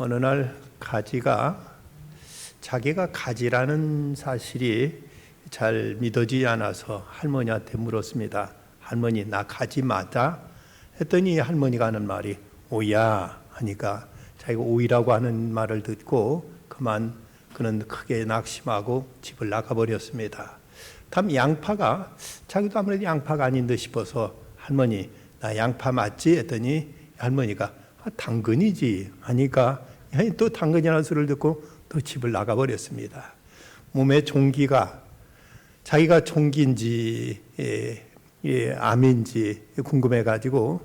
어느 날 가지가 자기가 가지라는 사실이 잘 믿어지지 않아서 할머니한테 물었습니다. 할머니, 나 가지 맞아? 했더니 할머니가 하는 말이 오야 하니까 자기가 오이라고 하는 말을 듣고 그만 그는 크게 낙심하고 집을 나가버렸습니다. 다음 양파가 자기도 아무래도 양파가 아닌 듯 싶어서 할머니, 나 양파 맞지? 했더니 할머니가 당근이지 하니까 또 당근이라는 소리를 듣고 또 집을 나가버렸습니다. 몸에 종기가 자기가 종기인지 암인지 궁금해가지고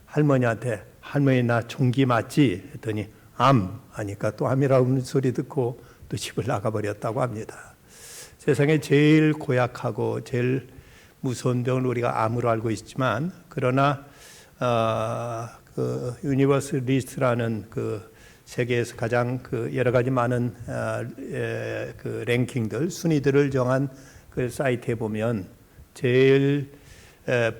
할머니한테 할머니 나 종기 맞지? 했더니 암 하니까 또 암이라는 소리 듣고 또 집을 나가버렸다고 합니다. 세상에 제일 고약하고 제일 무서운 병을 우리가 암으로 알고 있지만 그러나 그 유니버스리스트라는 그 세계에서 가장 그 여러 가지 많은 그 랭킹들 순위들을 정한 그 사이트에 보면 제일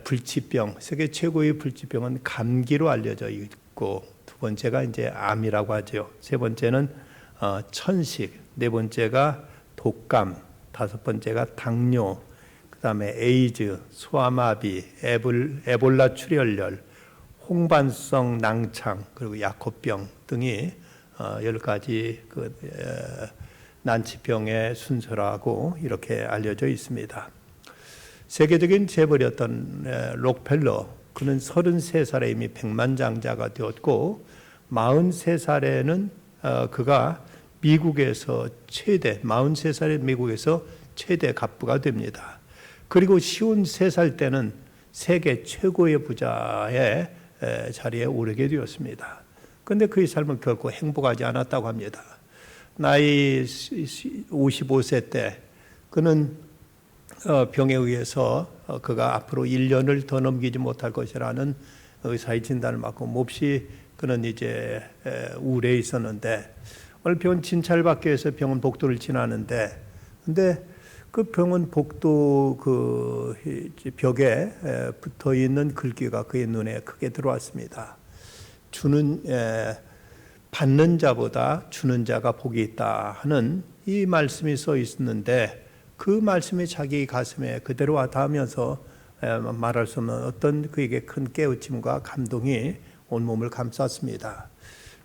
불치병 세계 최고의 불치병은 감기로 알려져 있고 두 번째가 이제 암이라고 하죠. 세 번째는 천식, 네 번째가 독감, 다섯 번째가 당뇨, 그다음에 에이즈, 소아마비, 에볼라 출혈열, 홍반성 낭창 그리고 야코병 등이 10가지 그 난치병의 순서라고 이렇게 알려져 있습니다. 세계적인 재벌이었던 록펠러 그는 33살에 이미 백만장자가 되었고 43살에는 그가 미국에서 최대 43살에 미국에서 최대 갑부가 됩니다. 그리고 53살 때는 세계 최고의 부자의 자리에 오르게 되었습니다. 그런데 그의 삶은 결코 행복하지 않았다고 합니다. 나이 55세 때 그는 병에 의해서 그가 앞으로 1년을 더 넘기지 못할 것이라는 의사의 진단을 받고 몹시 그는 이제 우울해 있었는데 오늘 병원 진찰을 받기 위해서 병원 복도를 지나는데 근데 그 병원 복도 그 벽에 붙어 있는 글귀가 그의 눈에 크게 들어왔습니다. 받는 자보다 주는 자가 복이 있다 하는 이 말씀이 써 있었는데 그 말씀이 자기 가슴에 그대로 와닿으면서 말할 수 없는 어떤 그에게 큰 깨우침과 감동이 온몸을 감쌌습니다.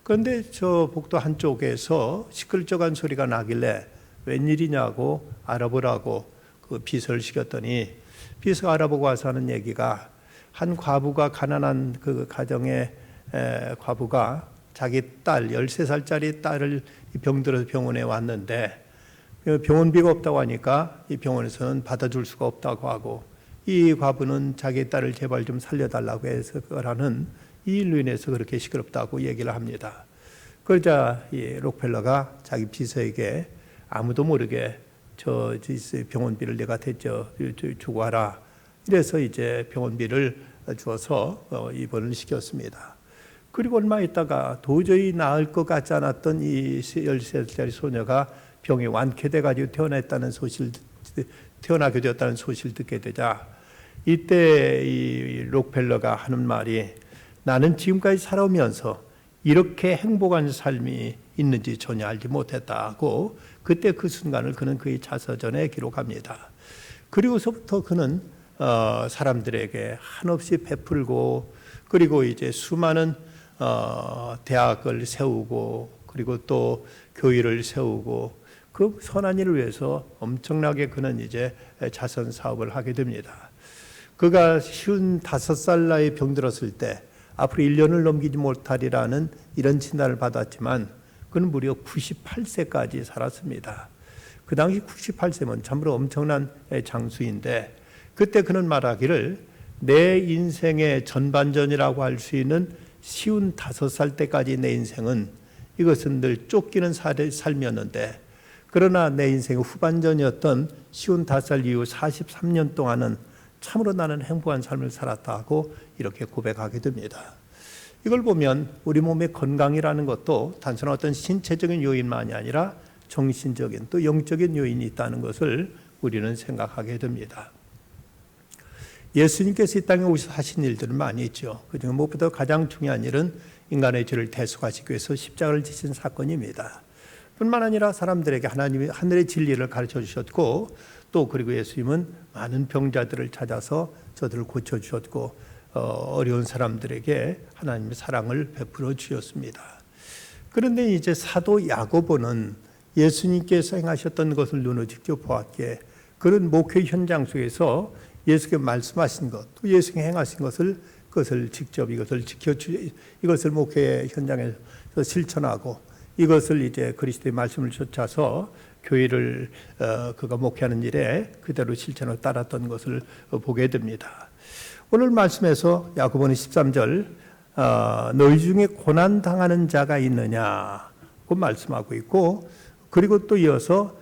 그런데 저 복도 한쪽에서 시끌적한 소리가 나길래 웬일이냐고 알아보라고 그 비서를 시켰더니 비서가 알아보고 와서 하는 얘기가 한 과부가 가난한 그 가정의 과부가 자기 딸 13살짜리 딸을 병들어서 병원에 왔는데 병원비가 없다고 하니까 이 병원에서는 받아줄 수가 없다고 하고 이 과부는 자기 딸을 제발 좀 살려달라고 해서 그라는 이 일로 인해서 그렇게 시끄럽다고 얘기를 합니다. 그러자 이 록펠러가 자기 비서에게 아무도 모르게 저 병원비를 내가 대져 주고 하라. 이래서 이제 병원비를 주어서 입원을 시켰습니다. 그리고 얼마 있다가 도저히 나을 것 같지 않았던 이 13살짜리 소녀가 병이 완쾌돼가지고 태어나게 되었다는 소식을 듣게 되자 이때 이 록펠러가 하는 말이 나는 지금까지 살아오면서 이렇게 행복한 삶이 있는지 전혀 알지 못했다고 그때 그 순간을 그는 그의 자서전에 기록합니다. 그리고서부터 그는 사람들에게 한없이 베풀고 그리고 이제 수많은 대학을 세우고 그리고 또 교회를 세우고 그 선한 일을 위해서 엄청나게 그는 이제 자선 사업을 하게 됩니다. 그가 55살 나이에 병들었을 때 앞으로 1년을 넘기지 못하리라는 이런 진단을 받았지만 그는 무려 98세까지 살았습니다. 그 당시 98세면 참으로 엄청난 장수인데 그때 그는 말하기를 내 인생의 전반전이라고 할 수 있는 55살 때까지 내 인생은 이것은 늘 쫓기는 삶이었는데 그러나 내 인생의 후반전이었던 55살 이후 43년 동안은 참으로 나는 행복한 삶을 살았다고 이렇게 고백하게 됩니다. 이걸 보면 우리 몸의 건강이라는 것도 단순한 어떤 신체적인 요인만이 아니라 정신적인 또 영적인 요인이 있다는 것을 우리는 생각하게 됩니다. 예수님께서 이 땅에 오셔서 하신 일들은 많이 있죠. 그중에 무엇보다 가장 중요한 일은 인간의 죄를 대속하시기 위해서 십자가를 지신 사건입니다. 뿐만 아니라 사람들에게 하나님이 하늘의 진리를 가르쳐 주셨고, 또 그리고 예수님은 많은 병자들을 찾아서 저들을 고쳐 주셨고, 어려운 사람들에게 하나님의 사랑을 베풀어 주셨습니다. 그런데 이제 사도 야고보는 예수님께서 행하셨던 것을 눈으로 직접 보았기에 그런 목회 현장 속에서 예수께서 말씀하신 것, 또 예수님이 행하신 것을 그것을 직접 이것을 이것을 목회 현장에서 실천하고 이것을 이제 그리스도의 말씀을 쫓아서 교회를 그가 목회하는 일에 그대로 실천을 따랐던 것을 보게 됩니다. 오늘 말씀에서 야고보는 13절 너희 중에 고난 당하는 자가 있느냐고 말씀하고 있고, 그리고 또 이어서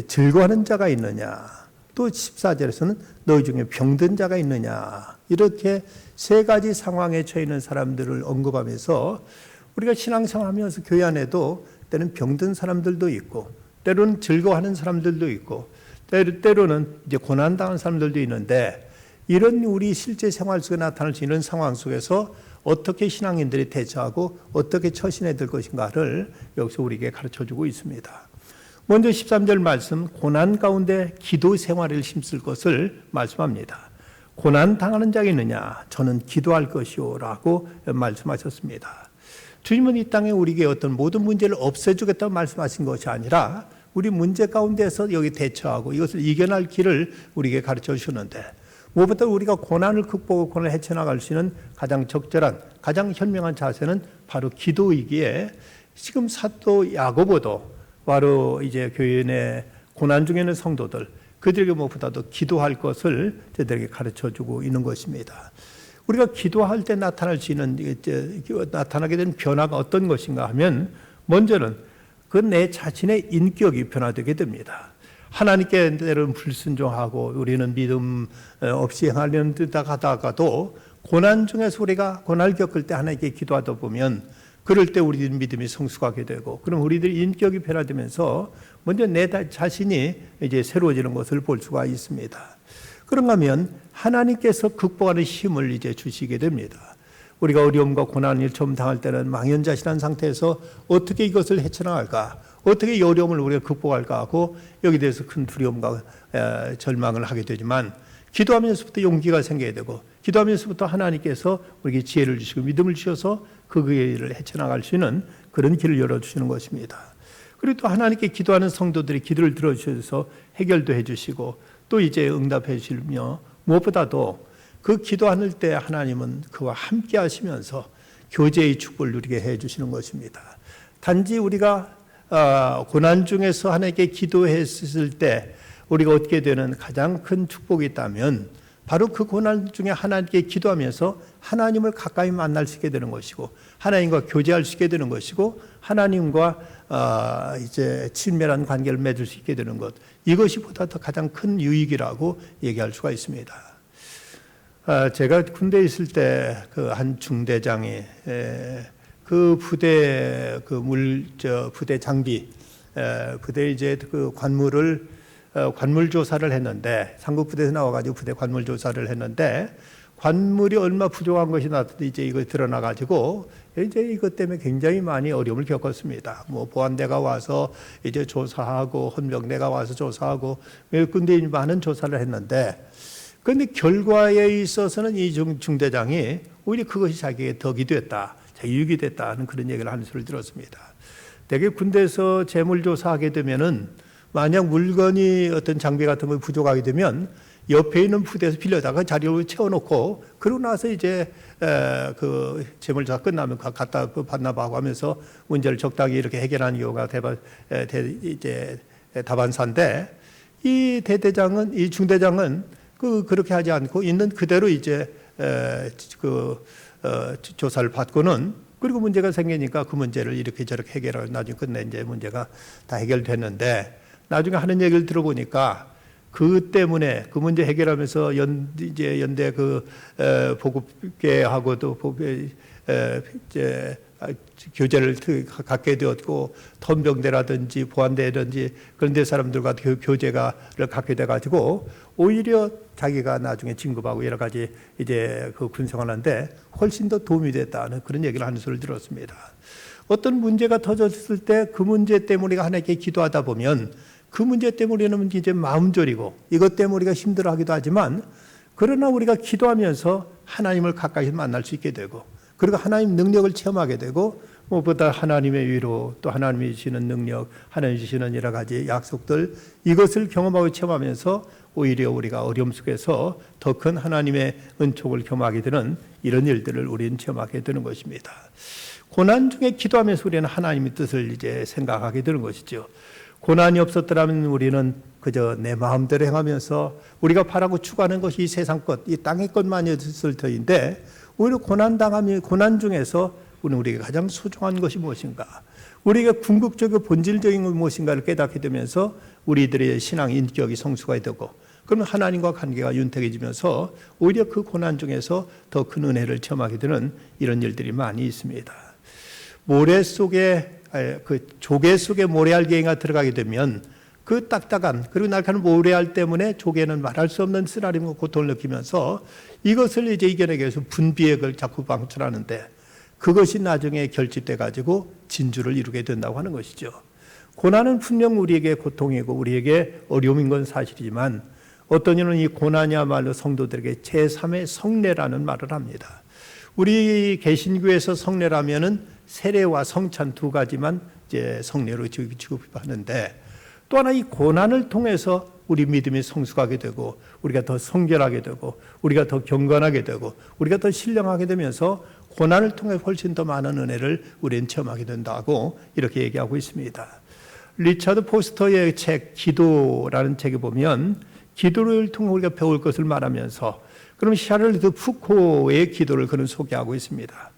즐거워하는 자가 있느냐, 또 14절에서는 너희 중에 병든 자가 있느냐, 이렇게 세 가지 상황에 처해 있는 사람들을 언급하면서 우리가 신앙생활하면서 교회 안에도 때는 병든 사람들도 있고 때로는 즐거워하는 사람들도 있고 때로는 이제 고난당한 사람들도 있는데, 이런 우리 실제 생활 속에 나타날 수 있는 상황 속에서 어떻게 신앙인들이 대처하고 어떻게 처신해야 될 것인가를 여기서 우리에게 가르쳐주고 있습니다. 먼저 13절 말씀, 고난 가운데 기도 생활을 힘쓸 것을 말씀합니다. 고난 당하는 자가 있느냐, 저는 기도할 것이요 라고 말씀하셨습니다. 주님은 이 땅에 우리에게 어떤 모든 문제를 없애주겠다고 말씀하신 것이 아니라 우리 문제 가운데서 여기 대처하고 이것을 이겨낼 길을 우리에게 가르쳐 주셨는데, 무엇보다 우리가 고난을 극복하고 고난을 헤쳐나갈 수 있는 가장 적절한, 가장 현명한 자세는 바로 기도이기에 지금 사도 야고보도 바로 이제 교회 내 고난 중에 있는 성도들, 그들에게 무엇보다도 기도할 것을 저들에게 가르쳐주고 있는 것입니다. 우리가 기도할 때 나타날 수 있는 나타나게 된 변화가 어떤 것인가 하면, 먼저는 그 내 자신의 인격이 변화되게 됩니다. 하나님께 때로는 불순종하고 우리는 믿음 없이 행하려는 듯 하다가도 고난 중에서 우리가 고난을 겪을 때 하나님께 기도하다 보면 그럴 때 우리 믿음이 성숙하게 되고, 그럼 우리들 인격이 변화되면서 먼저 내 자신이 이제 새로워지는 것을 볼 수가 있습니다. 그런가 하면 하나님께서 극복하는 힘을 이제 주시게 됩니다. 우리가 어려움과 고난을 처음 당할 때는 망연자실한 상태에서 어떻게 이것을 헤쳐나갈까, 어떻게 이 어려움을 우리가 극복할까 하고 여기에 대해서 큰 두려움과 절망을 하게 되지만, 기도하면서부터 용기가 생겨야 되고, 기도하면서부터 하나님께서 우리에게 지혜를 주시고 믿음을 주셔서 그 길을 헤쳐나갈 수 있는 그런 길을 열어주시는 것입니다. 그리고 또 하나님께 기도하는 성도들이 기도를 들어주셔서 해결도 해주시고 또 이제 응답해 주시며, 무엇보다도 그 기도하는 때 하나님은 그와 함께 하시면서 교제의 축복을 누리게 해 주시는 것입니다. 단지 우리가 고난 중에서 하나님께 기도했을 때 우리가 얻게 되는 가장 큰 축복이 있다면 바로 그 고난 중에 하나님께 기도하면서 하나님을 가까이 만날 수 있게 되는 것이고, 하나님과 교제할 수 있게 되는 것이고, 하나님과 이제 친밀한 관계를 맺을 수 있게 되는 것, 이것이 보다 더 가장 큰 유익이라고 얘기할 수가 있습니다. 제가 군대에 있을 때 그 한 중대장이 그 부대 부대 장비 부대 이제 그 관물 조사를 했는데, 상급 부대에서 나와가지고 부대 관물 조사를 했는데 관물이 얼마 부족한 것이 이제 이거 드러나가지고 이제 이것 때문에 굉장히 많이 어려움을 겪었습니다. 뭐 보안대가 와서 이제 조사하고 헌병대가 와서 조사하고 군대에 많은 조사를 했는데, 그런데 결과에 있어서는 이 중대장이 오히려 그것이 자기에게 덕이 됐다, 유익이 됐다는 그런 얘기를 하는 소리를 들었습니다. 대개 군대에서 재물조사하게 되면은 만약 물건이 어떤 장비 같은 거 부족하게 되면 옆에 있는 부대에서 빌려다가 자리를 채워놓고, 그러고 나서 이제 그 재물조사 끝나면 갖다 반납하고 하면서 문제를 적당히 이렇게 해결하는 경우가 이제 다반사인데, 이 대대장은, 이 중대장은 그렇게 하지 않고 있는 그대로 이제 조사를 받고는, 그리고 문제가 생기니까 그 문제를 이렇게 저렇게 해결하고 나중에 끝내 이제 문제가 다 해결됐는데, 나중에 하는 얘기를 들어보니까 그 때문에 그 문제 해결하면서 연대 그 보급계하고도 이제 교제를 갖게 되었고 턴병대라든지 보안대라든지 그런 데 사람들과 교제를 갖게 돼가지고 오히려 자기가 나중에 진급하고 여러 가지 이제 그 군생활하는데 훨씬 더 도움이 됐다는 그런 얘기를 하는 소리를 들었습니다. 어떤 문제가 터졌을 때 그 문제 때문에 우리가 하나님께 기도하다 보면 그 문제 때문에 우리는 이제 마음 졸이고 이것 때문에 우리가 힘들어하기도 하지만 그러나 우리가 기도하면서 하나님을 가까이 만날 수 있게 되고 그리고 하나님 능력을 체험하게 되고 무엇보다 하나님의 위로 또 하나님이 주시는 능력 하나님이 주시는 여러 가지 약속들 이것을 경험하고 체험하면서 오히려 우리가 어려움 속에서 더 큰 하나님의 은총을 경험하게 되는 이런 일들을 우리는 체험하게 되는 것입니다. 고난 중에 기도하면서 우리는 하나님의 뜻을 이제 생각하게 되는 것이죠. 고난이 없었더라면 우리는 그저 내 마음대로 행하면서 우리가 바라고 추구하는 것이 이 세상 것, 이 땅의 것만이었을 터인데 오히려 고난 중에서 우리에게 가장 소중한 것이 무엇인가? 우리에게 궁극적이고 본질적인 것이 무엇인가를 깨닫게 되면서 우리들의 신앙 인격이 성숙하게 되고 그러면 하나님과 관계가 윤택해지면서 오히려 그 고난 중에서 더 큰 은혜를 체험하게 되는 이런 일들이 많이 있습니다. 모래 속에 그 조개 속에 모래알갱이가 들어가게 되면 그 딱딱한 그리고 날카로운 모래알 때문에 조개는 말할 수 없는 쓰라림과 고통을 느끼면서 이것을 이제 이겨내기 위해서 분비액을 자꾸 방출하는데 그것이 나중에 결집돼 가지고 진주를 이루게 된다고 하는 것이죠. 고난은 분명 우리에게 고통이고 우리에게 어려움인 건 사실이지만 어떤 이는 이 고난이야말로 성도들에게 제3의 성례라는 말을 합니다. 우리 개신교에서 성례라면은 세례와 성찬 두 가지만 이제 성례로 취급하는데 또 하나 이 고난을 통해서 우리 믿음이 성숙하게 되고 우리가 더 성결하게 되고 우리가 더 경건하게 되고 우리가 더 신령하게 되면서 고난을 통해 훨씬 더 많은 은혜를 우리는 체험하게 된다고 이렇게 얘기하고 있습니다. 리차드 포스터의 책 기도라는 책에 보면 기도를 통해 우리가 배울 것을 말하면서 그럼 샤를드 푸코의 기도를 그는 소개하고 있습니다.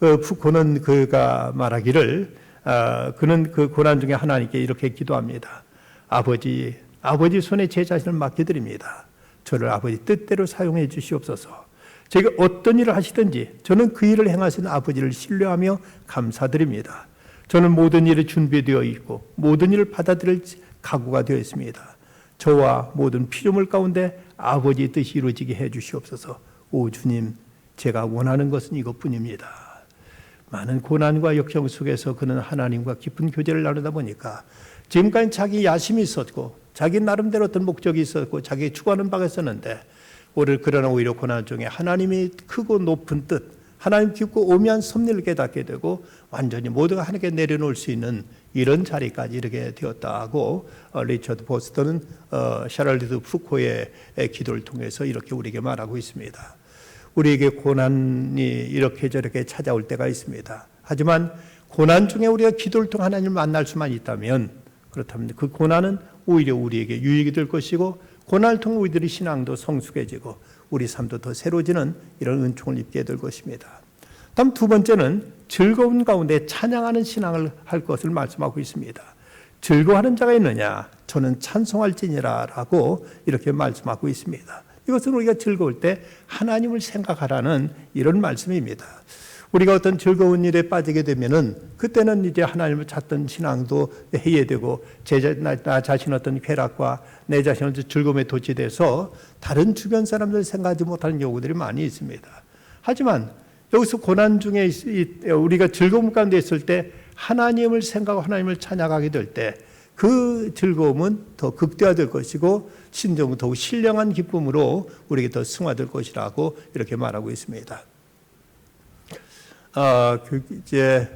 푸코는 그가 말하기를 그는 그 고난 중에 하나님께 이렇게 기도합니다. 아버지 손에 제 자신을 맡겨드립니다. 저를 아버지 뜻대로 사용해 주시옵소서. 제가 어떤 일을 하시든지 저는 그 일을 행하시는 아버지를 신뢰하며 감사드립니다. 저는 모든 일에 준비되어 있고 모든 일을 받아들일 각오가 되어 있습니다. 저와 모든 피조물 가운데 아버지의 뜻이 이루어지게 해 주시옵소서. 오 주님, 제가 원하는 것은 이것뿐입니다. 많은 고난과 역경 속에서 그는 하나님과 깊은 교제를 나누다 보니까 지금까지 자기 야심이 있었고 자기 나름대로 어떤 목적이 있었고 자기 추구하는 바가 있었는데 그러나 오히려 고난 중에 하나님이 크고 높은 뜻 하나님 깊고 오묘한 섭리를 깨닫게 되고 완전히 모두가 하나님께 내려놓을 수 있는 이런 자리까지 이르게 되었다고 리처드 포스터는 샤를드 푸코의 기도를 통해서 이렇게 우리에게 말하고 있습니다. 우리에게 고난이 이렇게 저렇게 찾아올 때가 있습니다. 하지만 고난 중에 우리가 기도를 통해 하나님을 만날 수만 있다면 그렇다면 그 고난은 오히려 우리에게 유익이 될 것이고 고난을 통해 우리들의 신앙도 성숙해지고 우리 삶도 더 새로워지는 이런 은총을 입게 될 것입니다. 다음 두 번째는 즐거운 가운데 찬양하는 신앙을 할 것을 말씀하고 있습니다. 즐거워하는 자가 있느냐? 저는 찬송할지니라 라고 이렇게 말씀하고 있습니다. 이것은 우리가 즐거울 때 하나님을 생각하라는 이런 말씀입니다. 우리가 어떤 즐거운 일에 빠지게 되면은 그때는 이제 하나님을 찾던 신앙도 해야 되고 나 자신 어떤 쾌락과 내 자신의 즐거움에 도취돼서 다른 주변 사람들 생각하지 못하는 경우들이 많이 있습니다. 하지만 여기서 고난 중에 우리가 즐거움 가운데 있을 때 하나님을 생각하고 하나님을 찬양하게 될 때 그 즐거움은 더 극대화될 것이고 심정은 더욱 신령한 기쁨으로 우리에게 더 승화될 것이라고 이렇게 말하고 있습니다. 이제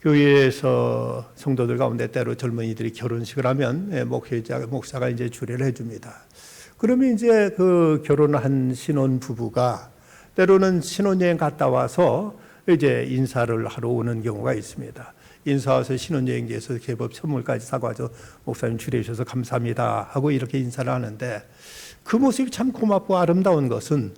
교회에서 성도들 가운데 때로 젊은이들이 결혼식을 하면 목사가 이제 주례를 해줍니다. 그러면 이제 그 결혼한 신혼 부부가 때로는 신혼여행 갔다 와서 이제 인사를 하러 오는 경우가 있습니다. 인사 와서 신혼여행지에서 제법 선물까지 사고 와서 목사님 주례해 주셔서 감사합니다 하고 이렇게 인사를 하는데 그 모습이 참 고맙고 아름다운 것은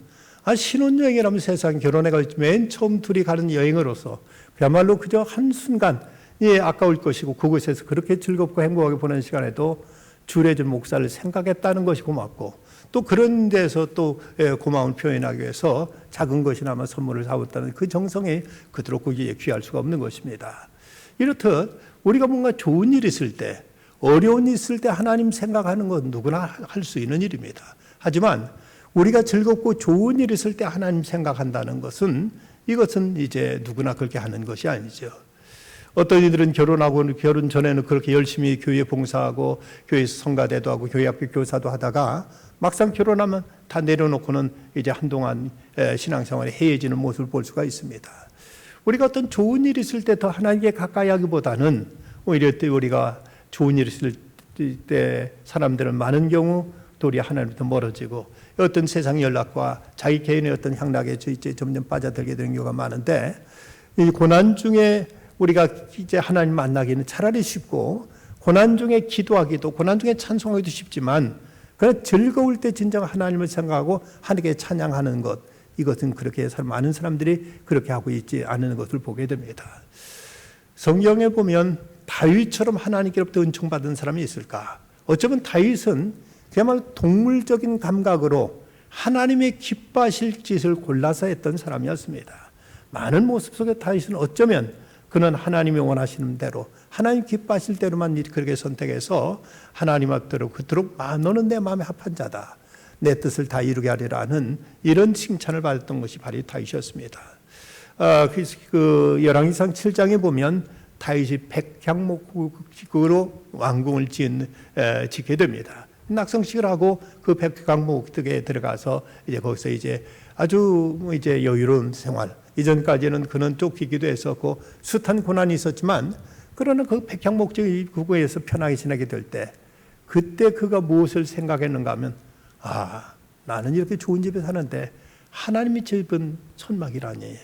신혼여행이라면 세상 결혼해가 맨 처음 둘이 가는 여행으로서 그야말로 그저 한순간이 아까울 것이고 그곳에서 그렇게 즐겁고 행복하게 보내는 시간에도 주례해준 목사를 생각했다는 것이 고맙고 또 그런 데서 또 고마움을 표현하기 위해서 작은 것이나마 선물을 사왔다는 그 정성이 그토록 거기에 귀할 수가 없는 것입니다. 이렇듯 우리가 뭔가 좋은 일 있을 때, 어려운 일 있을 때 하나님 생각하는 건 누구나 할 수 있는 일입니다. 하지만 우리가 즐겁고 좋은 일 있을 때 하나님 생각한다는 것은, 이것은 이제 누구나 그렇게 하는 것이 아니죠. 어떤 이들은 결혼하고 결혼 전에는 그렇게 열심히 교회 봉사하고 교회에서 성가대도 하고 교회 학교 교사도 하다가 막상 결혼하면 다 내려놓고는 이제 한동안 신앙생활에 해해지는 모습을 볼 수가 있습니다. 우리가 어떤 좋은 일이 있을 때 더 하나님께 가까이 하기보다는 오히려 우리가 좋은 일이 있을 때 사람들은 많은 경우 도리어 하나님부터 멀어지고 어떤 세상 연락과 자기 개인의 어떤 향락에 이제 점점 빠져들게 되는 경우가 많은데, 이 고난 중에 우리가 이제 하나님 만나기는 차라리 쉽고, 고난 중에 기도하기도, 고난 중에 찬송하기도 쉽지만, 그러나 즐거울 때 진정 하나님을 생각하고 하나님께 찬양하는 것, 이것은 그렇게 많은 사람들이 그렇게 하고 있지 않은 것을 보게 됩니다. 성경에 보면 다윗처럼 하나님께로부터 은총받은 사람이 있을까? 어쩌면 다윗은 그야말로 동물적인 감각으로 하나님의 기뻐하실 짓을 골라서 했던 사람이었습니다. 많은 모습 속에 다윗은 어쩌면 그는 하나님이 원하시는 대로, 하나님 기뻐하실 대로만 그렇게 선택해서 하나님 앞대로 그토록 너는 내 마음에 합한 자다, 내 뜻을 다 이루게 하리라는 이런 칭찬을 받았던 것이 바로 다윗이었습니다. 그 열왕기상 7장에 보면 다윗이 백향목으로 왕궁을 짓게 됩니다. 낙성식을 하고 그 백향목에 들어가서 이제 거기서 이제 아주 이제 여유로운 생활. 이전까지는 그는 쫓기기도 했었고 숱한 고난이 있었지만, 그러나 그 백향목지 구구에서 편하게 지내게 될 때, 그때 그가 무엇을 생각했는가 하면, 나는 이렇게 좋은 집에 사는데 하나님이 집은 천막이라니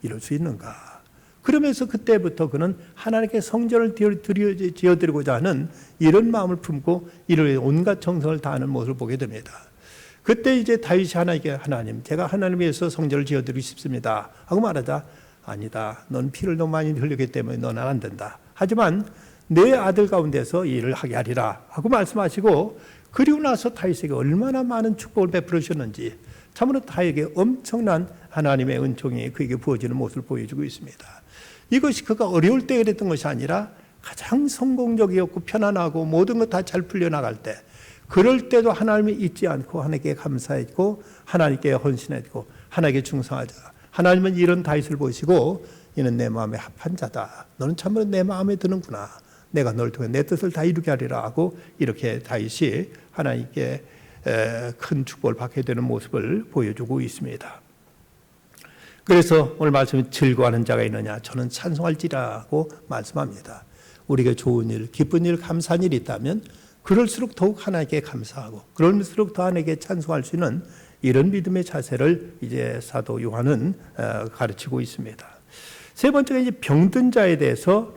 이럴 수 있는가. 그러면서 그때부터 그는 하나님께 성전을 지어드리고자 하는 이런 마음을 품고 이를 온갖 정성을 다하는 모습을 보게 됩니다. 그때 이제 다윗이 하나님께, 하나님, 제가 하나님 위해서 성전을 지어드리고 싶습니다 하고 말하자, 아니다, 넌 피를 너무 많이 흘리기 때문에 너는 안 된다. 하지만 내 아들 가운데서 일을 하게 하리라 하고 말씀하시고, 그리고 나서 다윗에게 얼마나 많은 축복을 베풀으셨는지, 참으로 다윗에게 엄청난 하나님의 은총이 그에게 부어지는 모습을 보여주고 있습니다. 이것이 그가 어려울 때 그랬던 것이 아니라 가장 성공적이었고 편안하고 모든 것 다 잘 풀려나갈 때, 그럴 때도 하나님을 잊지 않고 하나님께 감사했고 하나님께 헌신했고 하나님께 충성하자. 하나님은 이런 다윗을 보시고, 이는 내 마음에 합한 자다, 너는 참으로 내 마음에 드는구나, 내가 너를 통해 내 뜻을 다 이루게 하리라 하고, 이렇게 다윗이 하나님께 큰 축복을 받게 되는 모습을 보여주고 있습니다. 그래서 오늘 말씀에 즐거워하는 자가 있느냐, 저는 찬송할지라고 말씀합니다. 우리가 좋은 일, 기쁜 일, 감사한 일이 있다면 그럴수록 더욱 하나님께 감사하고, 그럴수록 더 하나님께 찬송할 수 있는 이런 믿음의 자세를 이제 사도 요한은 가르치고 있습니다. 세 번째가 이제 병든 자에 대해서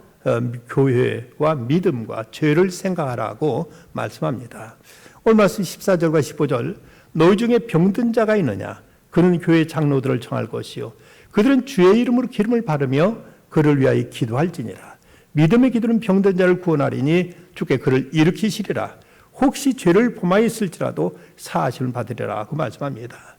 교회와 믿음과 죄를 생각하라고 말씀합니다. 오늘 말씀 14절과 15절, 너희 중에 병든 자가 있느냐, 그는 교회 장로들을 청할 것이요, 그들은 주의 이름으로 기름을 바르며 그를 위하여 기도할지니라. 믿음의 기도는 병든 자를 구원하리니 주께 그를 일으키시리라. 혹시 죄를 범하였을지라도 사하심을 받으리라 하고 말씀합니다.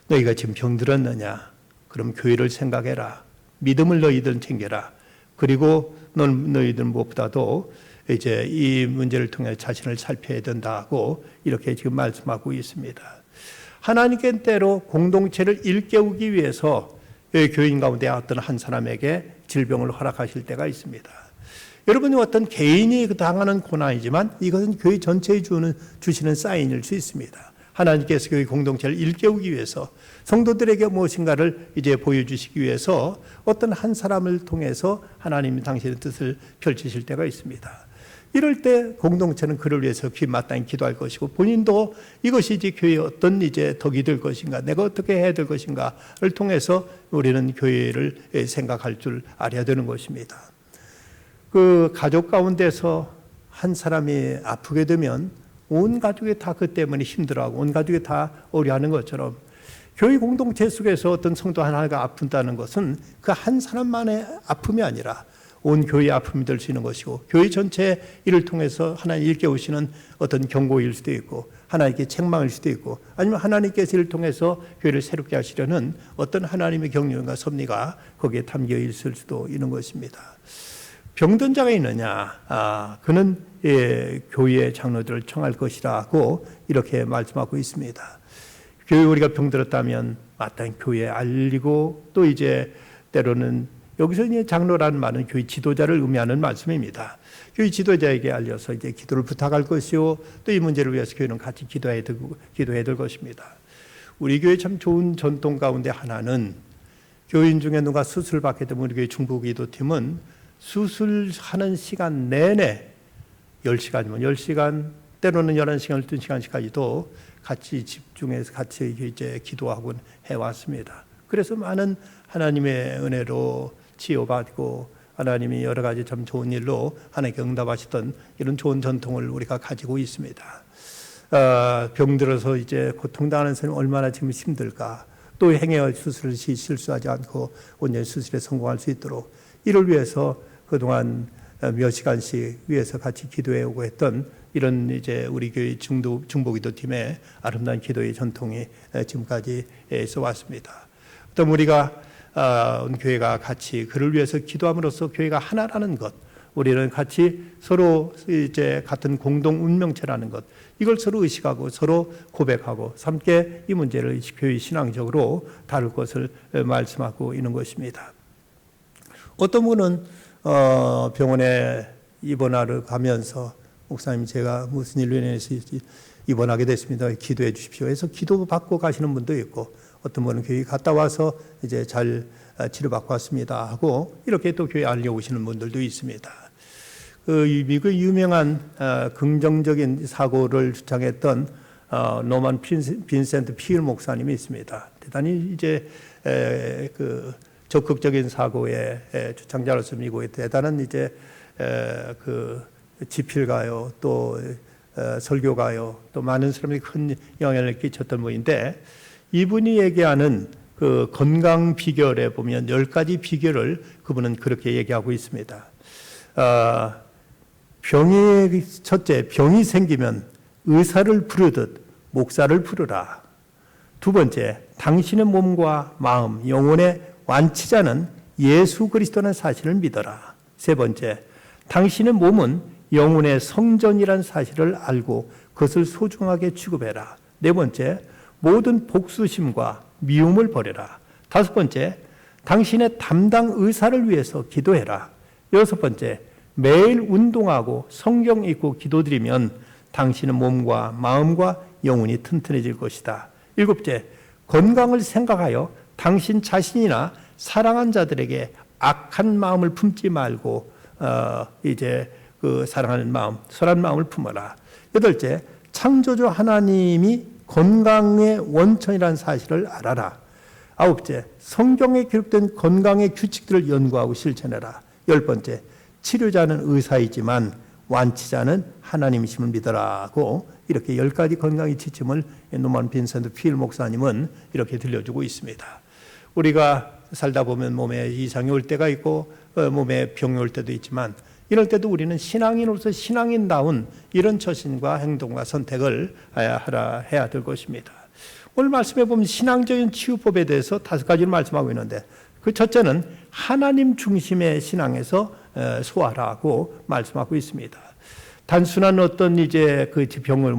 너희가 지금 병들었느냐, 그럼 교회를 생각해라. 믿음을 너희들은 챙겨라. 그리고 너희들 무엇보다도 이제 이 문제를 통해 자신을 살펴야 된다고 이렇게 지금 말씀하고 있습니다. 하나님께 때로 공동체를 일깨우기 위해서 교인 가운데 어떤 한 사람에게 질병을 허락하실 때가 있습니다. 여러분이 어떤 개인이 당하는 고난이지만 이것은 교회 전체에 주시는 사인일 수 있습니다. 하나님께서 교회 공동체를 일깨우기 위해서 성도들에게 무엇인가를 이제 보여주시기 위해서 어떤 한 사람을 통해서 하나님이 당신의 뜻을 펼치실 때가 있습니다. 이럴 때 공동체는 그를 위해서 마땅히 기도할 것이고, 본인도 이것이 이제 교회의 어떤 이제 덕이 될 것인가, 내가 어떻게 해야 될 것인가를 통해서 우리는 교회를 생각할 줄 알아야 되는 것입니다. 그 가족 가운데서 한 사람이 아프게 되면 온 가족이 다 그 때문에 힘들어하고 온 가족이 다 어려워하는 것처럼, 교회 공동체 속에서 어떤 성도 하나가 아픈다는 것은 그 한 사람만의 아픔이 아니라 온 교회의 아픔이 될 수 있는 것이고, 교회 전체 이를 통해서 하나님 일깨우시는 어떤 경고일 수도 있고, 하나님께 책망일 수도 있고, 아니면 하나님께서 이를 통해서 교회를 새롭게 하시려는 어떤 하나님의 경륜과 섭리가 거기에 담겨 있을 수도 있는 것입니다. 병든 자가 있느냐? 그는 교회의 장로들을 청할 것이라고 이렇게 말씀하고 있습니다. 교회 우리가 병들었다면 마땅히 교회에 알리고, 또 이제 때로는 여기서 이제 장로라는 말은 교회 지도자를 의미하는 말씀입니다. 교회 지도자에게 알려서 이제 기도를 부탁할 것이요, 또 이 문제를 위해서 교회는 같이 기도해야 될 것입니다. 우리 교회 참 좋은 전통 가운데 하나는, 교인 중에 누가 수술을 받게 되면 우리 교회 중부기도팀은 수술하는 시간 내내 10시간이면 10시간, 때로는 11시간, 12시간씩까지도 같이 집중해서 같이 이제 기도하고 해왔습니다. 그래서 많은 하나님의 은혜로 치유받고, 하나님이 여러 가지 참 좋은 일로 하나님께 응답하시던 이런 좋은 전통을 우리가 가지고 있습니다. 병들어서 이제 고통당하는 사람이 얼마나 지금 힘들까. 또 행여 수술을 실수하지 않고 온전히 수술에 성공할 수 있도록, 이를 위해서 그동안 몇 시간씩 위해서 같이 기도해 오고 했던 이런 이제 우리 교회 중보기도팀의 아름다운 기도의 전통이 지금까지 있어 왔습니다. 또 우리가 교회가 같이 그를 위해서 기도함으로써 교회가 하나라는 것, 우리는 같이 서로 이제 같은 공동 운명체라는 것, 이걸 서로 의식하고 서로 고백하고 함께 이 문제를 교회 신앙적으로 다룰 것을 말씀하고 있는 것입니다. 어떤 분은 병원에 입원하러 가면서, 목사님 제가 무슨 일로 인해서 입원하게 됐습니다, 기도해 주십시오 해서 기도 받고 가시는 분도 있고, 어떤 분은 교회 갔다 와서 이제 잘 치료받고 왔습니다 하고 이렇게 또 교회 알려오시는 분들도 있습니다. 그 미국 유명한 긍정적인 사고를 주창했던 노만 빈센트 필 목사님이 있습니다. 대단히 이제 그 적극적인 사고의 주창자로서 미국의 대단한 이제 그 지필가요, 또 설교가요, 또 많은 사람이 큰 영향을 끼쳤던 분인데, 이분이 얘기하는 그 건강 비결에 보면 10가지 비결을 그분은 그렇게 얘기하고 있습니다. 첫째, 병이 생기면 의사를 부르듯 목사를 부르라. 두 번째, 당신의 몸과 마음, 영혼의 완치자는 예수 그리스도라는 사실을 믿어라. 세 번째, 당신의 몸은 영혼의 성전이라는 사실을 알고 그것을 소중하게 취급해라. 네 번째, 모든 복수심과 미움을 버려라. 다섯 번째, 당신의 담당 의사를 위해서 기도해라. 여섯 번째, 매일 운동하고 성경 읽고 기도드리면 당신의 몸과 마음과 영혼이 튼튼해질 것이다. 일곱째, 건강을 생각하여 당신 자신이나 사랑한 자들에게 악한 마음을 품지 말고 이제 그 사랑하는 마음, 선한 마음을 품어라. 여덟째, 창조주 하나님이 건강의 원천이라는 사실을 알아라. 아홉째, 성경에 기록된 건강의 규칙들을 연구하고 실천해라. 열 번째, 치료자는 의사이지만 완치자는 하나님이심을 믿어라고 이렇게 10가지 건강의 지침을 노만 빈센트 필 목사님은 이렇게 들려주고 있습니다. 우리가 살다 보면 몸에 이상이 올 때가 있고 몸에 병이 올 때도 있지만, 이럴 때도 우리는 신앙인으로서 신앙인다운 이런 처신과 행동과 선택을 해야 될 것입니다. 오늘 말씀해 보면 신앙적인 치유법에 대해서 5가지를 말씀하고 있는데, 그 첫째는 하나님 중심의 신앙에서 소화하라고 말씀하고 있습니다. 단순한 어떤 이제 그 병을,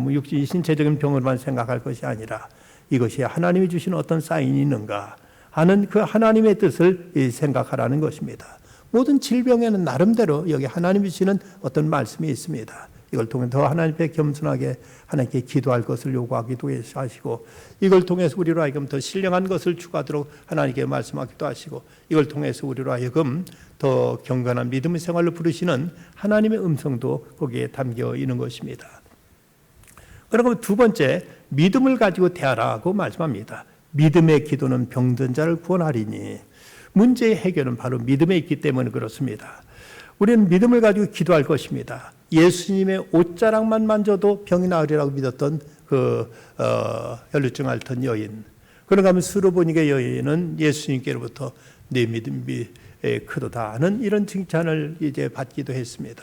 신체적인 병을만 생각할 것이 아니라 이것이 하나님이 주신 어떤 사인이 있는가 하는 그 하나님의 뜻을 생각하라는 것입니다. 모든 질병에는 나름대로 여기 하나님이 주시는 어떤 말씀이 있습니다. 이걸 통해 더 하나님 앞에 겸손하게 하나님께 기도할 것을 요구하기도 하시고, 이걸 통해서 우리로 하여금 더 신령한 것을 추구하도록 하나님께 말씀하기도 하시고, 이걸 통해서 우리로 하여금 더 경건한 믿음의 생활로 부르시는 하나님의 음성도 거기에 담겨 있는 것입니다. 그리고 두 번째, 믿음을 가지고 대하라고 말씀합니다. 믿음의 기도는 병든 자를 구원하리니. 문제의 해결은 바로 믿음에 있기 때문에 그렇습니다. 우리는 믿음을 가지고 기도할 것입니다. 예수님의 옷자락만 만져도 병이 나으리라고 믿었던 그 혈루증 앓던 여인, 그런가 하면 스로보니게 여인은 예수님께로부터 내 믿음이 크도다는 이런 칭찬을 이제 받기도 했습니다.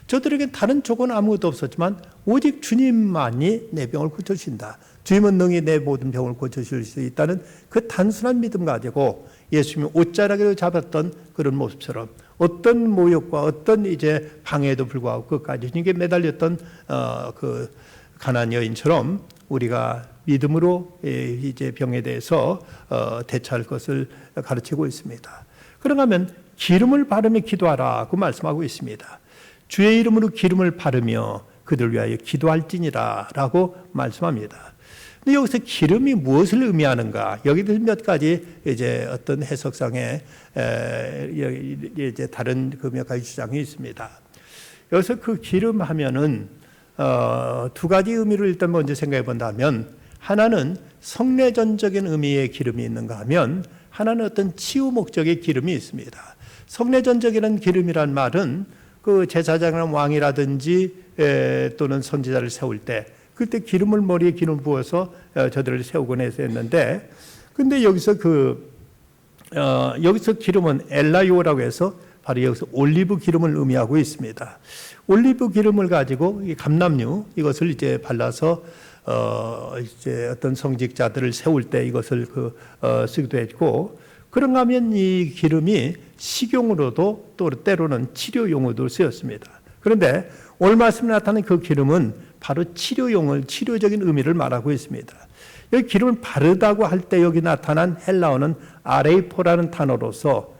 저들에게 다른 조건 아무것도 없었지만 오직 주님만이 내 병을 고쳐주신다. 주님은 능히 내 모든 병을 고쳐주실 수 있다는 그 단순한 믿음 가지고 예수님이 옷자락으로 잡았던 그런 모습처럼 어떤 모욕과 어떤 이제 방해에도 불구하고 끝까지 주님께 매달렸던 그 가난안 여인처럼 우리가 믿음으로 이제 병에 대해서 대처할 것을 가르치고 있습니다. 그런가 하면 기름을 바르며 기도하라고 말씀하고 있습니다. 주의 이름으로 기름을 바르며 그들 위하여 기도할지니라 라고 말씀합니다. 근데 여기서 기름이 무엇을 의미하는가? 여기도 몇 가지 이제 어떤 해석상에 이제 다른 그 몇 가지 주장이 있습니다. 여기서 그 기름 하면은 두 가지 의미를 일단 먼저 생각해 본다면 하나는 성례전적인 의미의 기름이 있는가 하면 하나는 어떤 치유 목적의 기름이 있습니다. 성례전적이라는 기름이란 말은 그 제사장이나 왕이라든지 또는 선지자를 세울 때 그때 기름을 머리에 기름 부어서 저들을 세우곤 했었는데 근데 여기서 여기서 기름은 엘라요라고 해서 바로 여기서 올리브 기름을 의미하고 있습니다. 올리브 기름을 가지고 감람류 이것을 이제 발라서 이제 어떤 성직자들을 세울 때 이것을 쓰기도 했고 그런가 하면 이 기름이 식용으로도 또 때로는 치료용으로도 쓰였습니다. 그런데 오늘 말씀에 나타나는 그 기름은 바로 치료적인 의미를 말하고 있습니다. 여기 기름을 바르다고 할 때 여기 나타난 헬라어는 아레이포라는 단어로서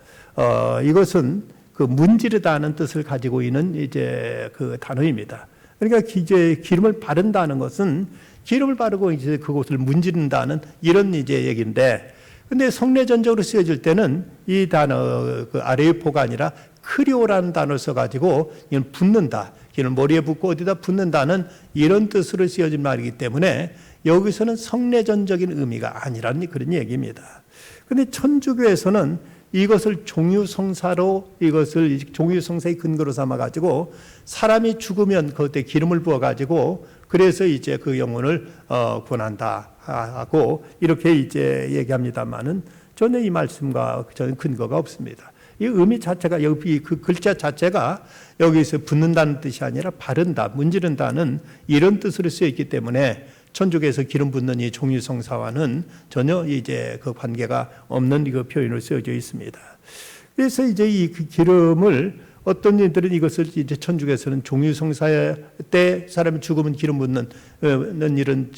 이것은 그 문지르다는 뜻을 가지고 있는 이제 그 단어입니다. 그러니까 이제 기름을 바른다는 것은 기름을 바르고 이제 그곳을 문지른다는 이런 이제 얘기인데, 근데 성례전적으로 쓰여질 때는 이 단어 그 아레이포가 아니라 크리오라는 단어를 써가지고 이건 붓는다, 기름 머리에 붓고 어디다 붓는다는 이런 뜻으로 쓰여진 말이기 때문에 여기서는 성례전적인 의미가 아니라는 그런 얘기입니다. 그런데 천주교에서는 이것을 종유성사로 이것을 종유성사의 근거로 삼아 가지고 사람이 죽으면 그때 기름을 부어 가지고 그래서 이제 그 영혼을 구원한다 하고 이렇게 이제 얘기합니다만은 전혀 이 말씀과 저는 근거가 없습니다. 이 의미 자체가 여기 그 글자 자체가 여기서 붓는다는 뜻이 아니라 바른다, 문지른다는 이런 뜻으로 쓰여 있기 때문에 천주교에서 기름 붓는 이 종유성사와는 전혀 이제 그 관계가 없는 그 표현으로 쓰여져 있습니다. 그래서 이제 이 기름을 어떤 이들은 이것을 이제 천주교에서는 종유성사 때 사람이 죽으면 기름 붓는 이런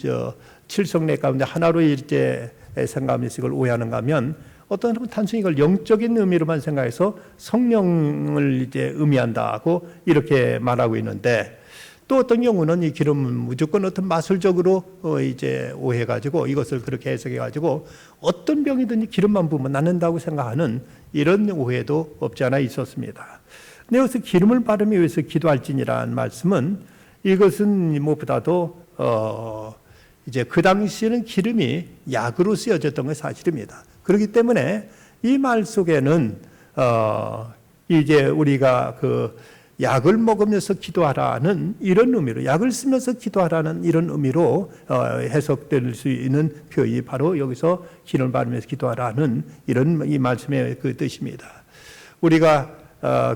칠성례 가운데 하나로 이제 생각하면서 이걸 오해하는가 하면 어떤 사람은 단순히 이걸 영적인 의미로만 생각해서 성령을 이제 의미한다고 이렇게 말하고 있는데, 또 어떤 경우는 이 기름은 무조건 어떤 마술적으로 이제 오해가지고 이것을 그렇게 해석해가지고 어떤 병이든지 기름만 부으면 낫는다고 생각하는 이런 오해도 없지 않아 있었습니다. 근데 여기서 기름을 바르며 위해서 기도할지니라는 말씀은 이것은 무엇보다도 이제 그 당시에는 기름이 약으로 쓰여졌던 게 사실입니다. 그렇기 때문에 이 말 속에는 이제 우리가 그 약을 먹으면서 기도하라는 이런 의미로, 약을 쓰면서 기도하라는 이런 의미로 해석될 수 있는 표현이 바로 여기서 기름을 바르면서 기도하라는 이런 이 말씀의 그 뜻입니다. 우리가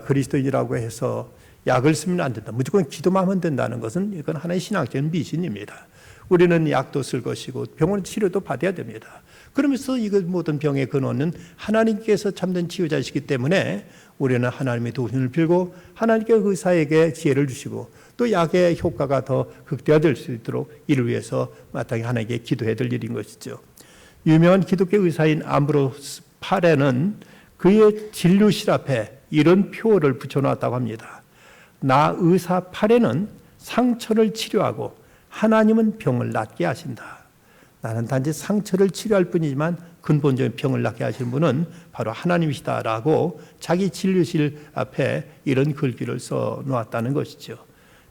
그리스도인이라고 해서 약을 쓰면 안 된다, 무조건 기도만 하면 된다는 것은 이건 하나의 신앙적인 미신입니다. 우리는 약도 쓸 것이고 병원 치료도 받아야 됩니다. 그러면서 이것 모든 병의 근원은 하나님께서 참된 치유자이시기 때문에 우리는 하나님의 도움을 빌고 하나님께 의사에게 지혜를 주시고 또 약의 효과가 더 극대화될 수 있도록 이를 위해서 마땅히 하나님께 기도해야 될 일인 것이죠. 유명한 기독교 의사인 암브로스 파레는 그의 진료실 앞에 이런 표어를 붙여놓았다고 합니다. 나 의사 파레는 상처를 치료하고 하나님은 병을 낫게 하신다. 나는 단지 상처를 치료할 뿐이지만 근본적인 병을 낫게 하시는 분은 바로 하나님이시다라고 자기 진료실 앞에 이런 글귀를 써 놓았다는 것이죠.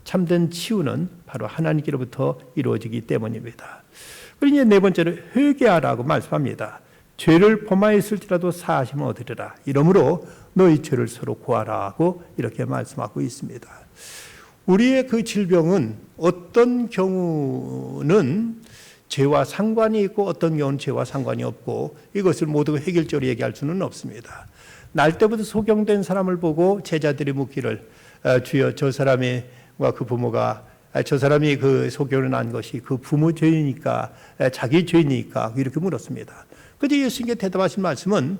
참된 치유는 바로 하나님께로부터 이루어지기 때문입니다. 그리고 이제 네 번째로 회개하라고 말씀합니다. 죄를 범하였을지라도 사하심을 얻으리라. 이러므로 너희 죄를 서로 고하라고 이렇게 말씀하고 있습니다. 우리의 그 질병은 어떤 경우는 죄와 상관이 있고 어떤 경우는 죄와 상관이 없고 이것을 모두 해결적으로 얘기할 수는 없습니다. 날 때부터 소경된 사람을 보고 제자들이 묻기를 주여 저 사람과 그 부모가 저 사람이 그 소경을 난 것이 그 부모 죄이니까 자기 죄이니까 이렇게 물었습니다. 그런데 예수님께 대답하신 말씀은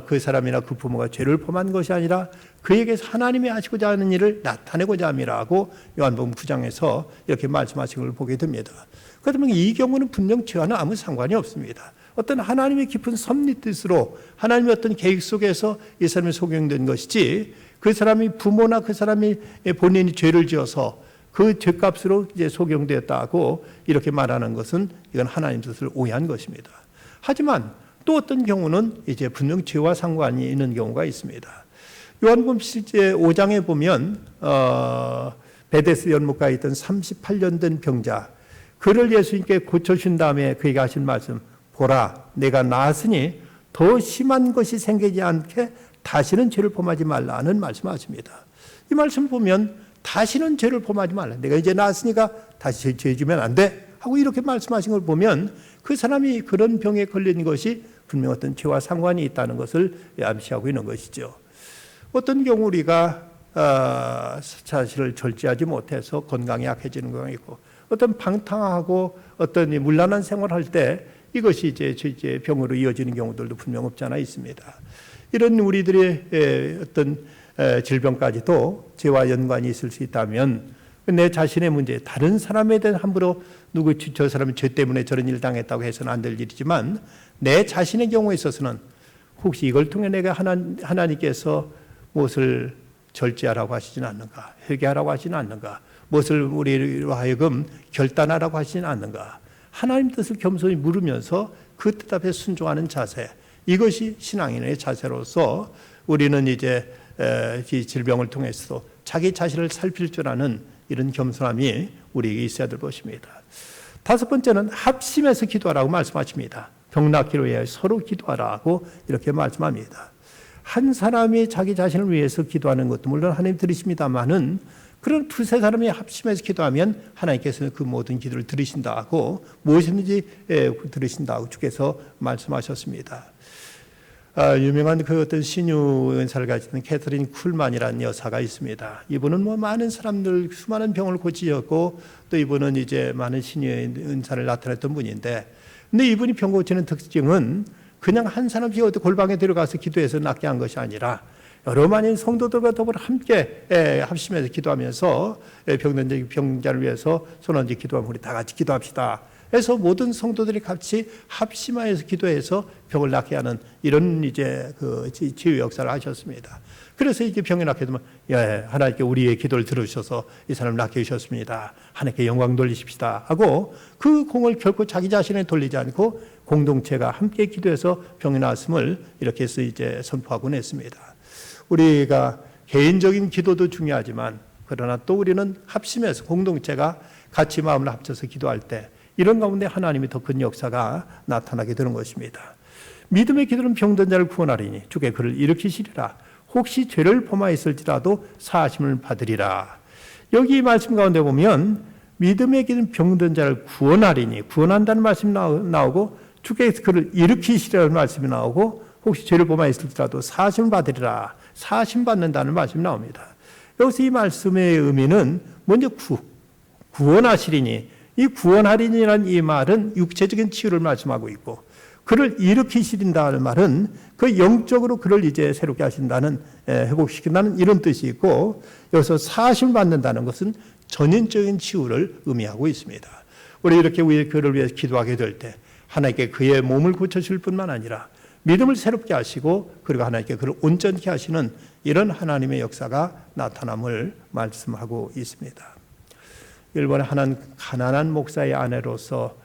그 사람이나 그 부모가 죄를 범한 것이 아니라 그에게서 하나님이 하시고자 하는 일을 나타내고자 함이라고 요한복음 9장에서 이렇게 말씀하신 걸 보게 됩니다. 그렇다면 이 경우는 분명 죄와는 아무 상관이 없습니다. 어떤 하나님의 깊은 섭리 뜻으로 하나님의 어떤 계획 속에서 이 사람이 소경된 것이지 그 사람이 부모나 그 사람이 본인이 죄를 지어서 그 죄값으로 이제 소경되었다고 이렇게 말하는 것은 이건 하나님 뜻을 오해한 것입니다. 하지만 또 어떤 경우는 이제 분명 죄와 상관이 있는 경우가 있습니다. 요한복음 5장에 보면 베데스 연못가에 있던 38년 된 병자 그를 예수님께 고쳐준 다음에 그에게 하신 말씀 보라 내가 나았으니 더 심한 것이 생기지 않게 다시는 죄를 범하지 말라는 말씀하십니다. 이 말씀 보면 다시는 죄를 범하지 말라. 내가 이제 나았으니까 다시 죄 지면 안 돼. 하고 이렇게 말씀하신 걸 보면 그 사람이 그런 병에 걸린 것이 분명 어떤 죄와 상관이 있다는 것을 암시하고 있는 것이죠. 어떤 경우 우리가 자신을 절제하지 못해서 건강이 약해지는 경우가 있고 어떤 방탕하고 어떤 문란한 생활을 할 때 이것이 이제 병으로 이어지는 경우들도 분명 없지 않아 있습니다. 이런 우리들의 어떤 질병까지도 죄와 연관이 있을 수 있다면 내 자신의 문제, 다른 사람에 대한 함부로 저 사람이 죄 때문에 저런 일을 당했다고 해서는 안 될 일이지만 내 자신의 경우에 있어서는 혹시 이걸 통해 내가 하나님께서 무엇을 절제하라고 하시지는 않는가, 회개하라고 하시는 않는가, 무엇을 우리로 하여금 결단하라고 하시는 않는가, 하나님 뜻을 겸손히 물으면서 그 뜻 앞에 순종하는 자세, 이것이 신앙인의 자세로서 우리는 이제 이 질병을 통해서 자기 자신을 살필 줄 아는 이런 겸손함이 우리에게 있어야 될 것입니다. 다섯 번째는 합심해서 기도하라고 말씀하십니다. 병 낫기를 위해 서로 기도하라고 이렇게 말씀합니다. 한 사람이 자기 자신을 위해서 기도하는 것도 물론 하나님 들으십니다마는 그런 두세 사람이 합심해서 기도하면 하나님께서는 그 모든 기도를 들으신다고 무엇이든지 들으신다고 주께서 말씀하셨습니다. 유명한 그 어떤 신유 은사를 가지는 캐서린 쿨만이라는 여사가 있습니다. 이분은 뭐 많은 사람들 수많은 병을 고치셨고 또 이분은 이제 많은 신유 은사를 나타냈던 분인데, 근데 이분이 병 고치는 특징은 그냥 한 사람씩 어디 골방에 들어가서 기도해서 낫게 한 것이 아니라 여러 많은 성도들과 더불어 함께 합심해서 기도하면서 병든 병자를 위해서 손 얹어 기도하면 우리 다 같이 기도합시다. 그래서 모든 성도들이 같이 합심하여서 기도해서 병을 낫게 하는 이런 이제 그 치유 역사를 하셨습니다. 그래서 이게 병이 낫게 되면 하나님께 우리의 기도를 들으셔서 이 사람을 낫게 해주셨습니다. 하나님께 영광 돌리십시다 하고 그 공을 결코 자기 자신에 돌리지 않고 공동체가 함께 기도해서 병이 나았음을 이렇게 해서 이제 선포하곤 했습니다. 우리가 개인적인 기도도 중요하지만 그러나 또 우리는 합심해서 공동체가 같이 마음을 합쳐서 기도할 때 이런 가운데 하나님이 더 큰 역사가 나타나게 되는 것입니다. 믿음의 기도는 병든 자를 구원하리니 주께 그를 일으키시리라. 혹시 죄를 범하였을지라도 사하심을 받으리라. 여기 이 말씀 가운데 보면 믿음의 기도는 병든 자를 구원하리니 구원한다는 말씀이 나오고 주께 그를 일으키시리라는 말씀이 나오고 혹시 죄를 범하였을지라도 사하심을 받으리라. 사하심 받는다는 말씀이 나옵니다. 여기서 이 말씀의 의미는 먼저 구원하시리니, 이 구원하리니라는 이 말은 육체적인 치유를 말씀하고 있고 그를 일으키신다는 말은 그 영적으로 그를 이제 새롭게 하신다는, 회복시킨다는 이런 뜻이 있고, 여기서 사하심을 받는다는 것은 전인적인 치유를 의미하고 있습니다. 우리 이렇게 그를 위해서 기도하게 될 때 하나님께 그의 몸을 고쳐줄 뿐만 아니라 믿음을 새롭게 하시고 그리고 하나님께 그를 온전케 하시는 이런 하나님의 역사가 나타남을 말씀하고 있습니다. 일본의 한 가난한 목사의 아내로서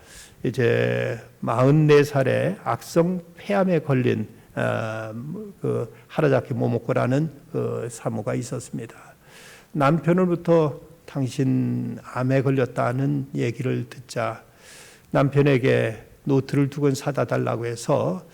이제 44살에 악성 폐암에 걸린 그 하라자키 모모코라는 그 사모가 있었습니다. 남편으로부터 당신 암에 걸렸다는 얘기를 듣자 남편에게 노트를 두 권 사다 달라고 해서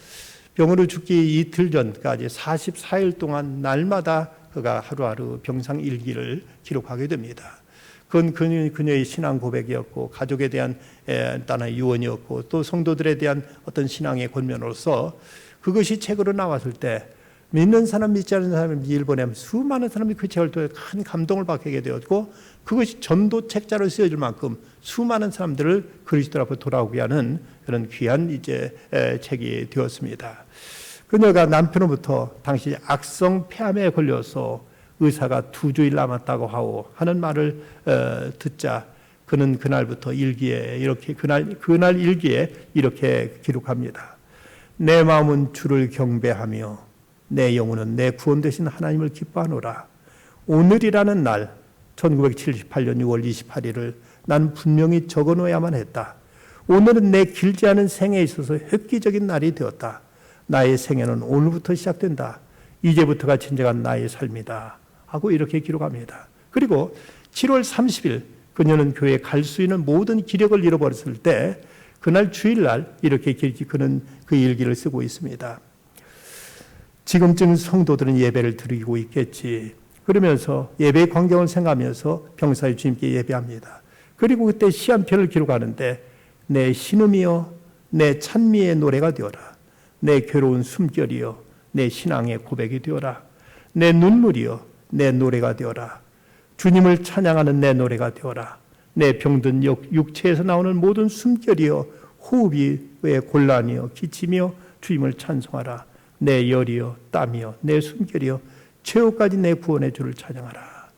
병으로 죽기 이틀 전까지 44일 동안 날마다 그가 하루하루 병상 일기를 기록하게 됩니다. 그건 그녀의 신앙 고백이었고 가족에 대한 일단은 유언이었고 또 성도들에 대한 어떤 신앙의 권면으로서 그것이 책으로 나왔을 때 믿는 사람, 믿지 않는 사람이 일본에 수많은 사람이 그 책을 통해 큰 감동을 받게 되었고, 그것이 전도 책자로 쓰여질 만큼 수많은 사람들을 그리스도 앞으로 돌아오게 하는 그런 귀한 책이 되었습니다. 그녀가 남편으로부터 당시 악성 폐암에 걸려서 의사가 2주일 남았다고 하는 말을 듣자 그는 그날부터 일기에 이렇게 그날 일기에 이렇게 기록합니다. 내 마음은 주를 경배하며 내 영혼은 내 구원 되신 하나님을 기뻐하노라. 오늘이라는 날 1978년 6월 28일을 난 분명히 적어놓아야만 했다. 오늘은 내 길지 않은 생에 있어서 획기적인 날이 되었다. 나의 생애는 오늘부터 시작된다. 이제부터가 진정한 나의 삶이다. 하고 이렇게 기록합니다. 그리고 7월 30일 그녀는 교회에 갈 수 있는 모든 기력을 잃어버렸을 때 그날 주일날 이렇게 그는 그 일기를 쓰고 있습니다. 지금쯤 성도들은 예배를 드리고 있겠지. 그러면서 예배의 광경을 생각하면서 병사의 주님께 예배합니다. 그리고 그때 시 한 편을 기록하는데 내 신음이여 내 찬미의 노래가 되어라. 내 괴로운 숨결이여 내 신앙의 고백이 되어라. 내 눈물이여 내 노래가 되어라. 주님을 찬양하는 내 노래가 되어라. 내 병든 육체에서 나오는 모든 숨결이여 호흡이 왜 곤란이여 기침이여 주님을 찬송하라. 내 열이여 땀이여 내 숨결이여 최후까지 내 구원의 주를 찬양하라.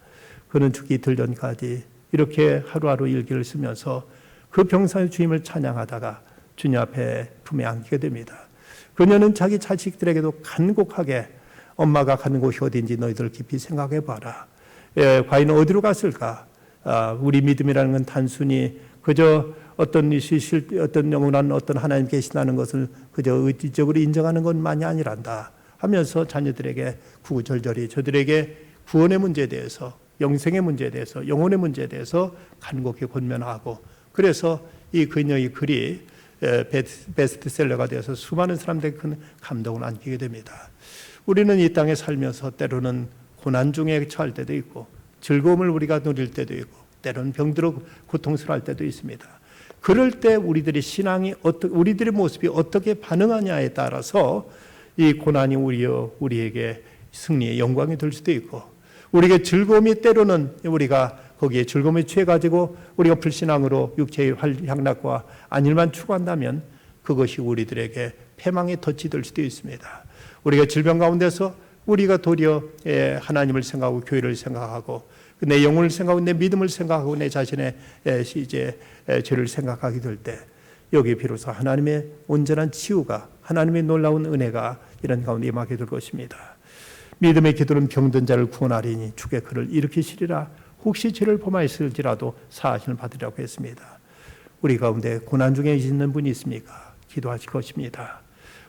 그는 죽기 들전까지 이렇게 하루하루 일기를 쓰면서 그 병사의 주님을 찬양하다가 주님 앞에 품에 안기게 됩니다. 그녀는 자기 자식들에게도 간곡하게 엄마가 가는 곳이 어딘지 너희들 깊이 생각해 봐라. 과연 어디로 갔을까? 우리 믿음이라는 건 단순히 그저 어떤 영원한 어떤 하나님 계시다는 것을 그저 의지적으로 인정하는 것만이 아니란다 하면서 자녀들에게 구구절절히 저들에게 구원의 문제에 대해서, 영생의 문제에 대해서, 영혼의 문제에 대해서 간곡히 권면하고, 그래서 이 그녀의 글이 베스트셀러가 되어서 수많은 사람들에게 큰 감동을 안기게 됩니다. 우리는 이 땅에 살면서 때로는 고난 중에 처할 때도 있고 즐거움을 우리가 누릴 때도 있고 때로는 병들어 고통스러워할 때도 있습니다. 그럴 때 우리들의 신앙이 우리들의 모습이 어떻게 반응하냐에 따라서 이 고난이 우리에게 승리의 영광이 될 수도 있고, 우리에게 즐거움이 때로는 우리가 거기에 즐거움에 취해가지고 우리가 불신앙으로 육체의 향락과 안일만 추구한다면 그것이 우리들에게 패망의 덫이 될 수도 있습니다. 우리가 질병 가운데서 우리가 도리어 하나님을 생각하고 교회를 생각하고 내 영혼을 생각하고 내 믿음을 생각하고 내 자신의 죄를 생각하게 될 때 여기 비로소 하나님의 온전한 치유가, 하나님의 놀라운 은혜가 이런 가운데 임하게 될 것입니다. 믿음의 기도는 병든 자를 구원하리니 주께 그를 일으키시리라. 혹시 죄를 범하였을지라도 사하심을 받으려고 했습니다. 우리 가운데 고난 중에 있는 분이 있습니까? 기도하실 것입니다.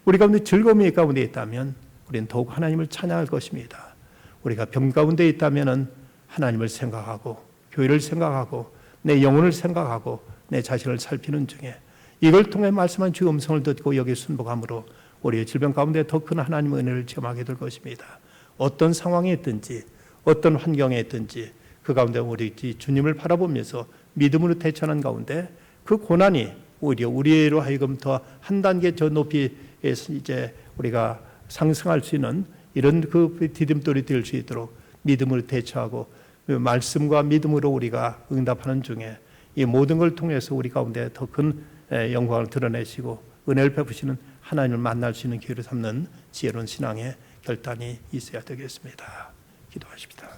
우리 가운데 즐거움이 가운데 있다면 우리는 더욱 하나님을 찬양할 것입니다. 우리가 병 가운데 있다면 하나님을 생각하고 교회를 생각하고 내 영혼을 생각하고 내 자신을 살피는 중에 이걸 통해 말씀한 주의 음성을 듣고 여기에 순복함으로 우리의 질병 가운데 더 큰 하나님의 은혜를 체험하게 될 것입니다. 어떤 상황에 있든지 어떤 환경에 있든지 그 가운데 우리 주님을 바라보면서 믿음으로 대처하는 가운데 그 고난이 오히려 우리로 하여금 더 한 단계 저 높이 이제 우리가 상승할 수 있는 이런 그 디딤돌이 될 수 있도록 믿음으로 대처하고 그 말씀과 믿음으로 우리가 응답하는 중에 이 모든 걸 통해서 우리 가운데 더 큰 영광을 드러내시고 은혜를 베푸시는 하나님을 만날 수 있는 기회를 삼는 지혜로운 신앙의 결단이 있어야 되겠습니다. 기도하십시다.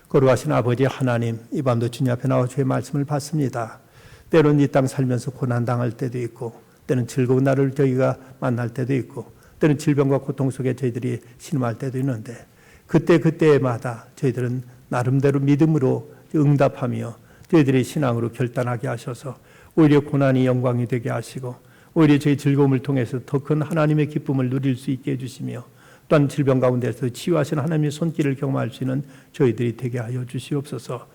거룩하신 아버지 하나님, 이 밤도 주님 앞에 나와 주의 말씀을 받습니다. 때로는 이 땅 살면서 고난당할 때도 있고 때는 즐거운 날을 저희가 만날 때도 있고 때는 질병과 고통 속에 저희들이 신음할 때도 있는데 그때마다 저희들은 나름대로 믿음으로 응답하며 저희들의 신앙으로 결단하게 하셔서 오히려 고난이 영광이 되게 하시고 오히려 저희 즐거움을 통해서 더 큰 하나님의 기쁨을 누릴 수 있게 해주시며 또한 질병 가운데서 치유하시는 하나님의 손길을 경험할 수 있는 저희들이 되게 하여 주시옵소서.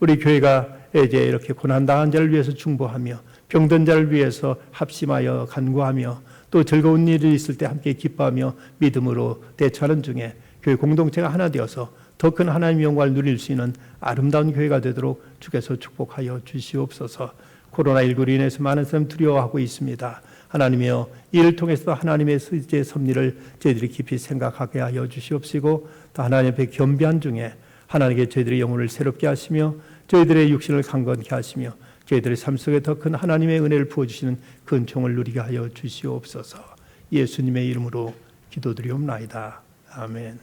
우리 교회가 이제 이렇게 고난당한 자를 위해서 중보하며 병든 자를 위해서 합심하여 간구하며 또 즐거운 일이 있을 때 함께 기뻐하며 믿음으로 대처하는 중에 교회 공동체가 하나 되어서 더 큰 하나님의 영광을 누릴 수 있는 아름다운 교회가 되도록 주께서 축복하여 주시옵소서. 코로나19로 인해서 많은 사람이 두려워하고 있습니다. 하나님이여 이를 통해서 하나님의 의지의 섭리를 저희들이 깊이 생각하게 하여 주시옵시고 또 하나님 앞에 겸비한 중에 하나님께 저희들의 영혼을 새롭게 하시며 저희들의 육신을 강건케 하시며 저희들의 삶 속에 더 큰 하나님의 은혜를 부어주시는 그 은총을 누리게 하여 주시옵소서. 예수님의 이름으로 기도드리옵나이다. 아멘.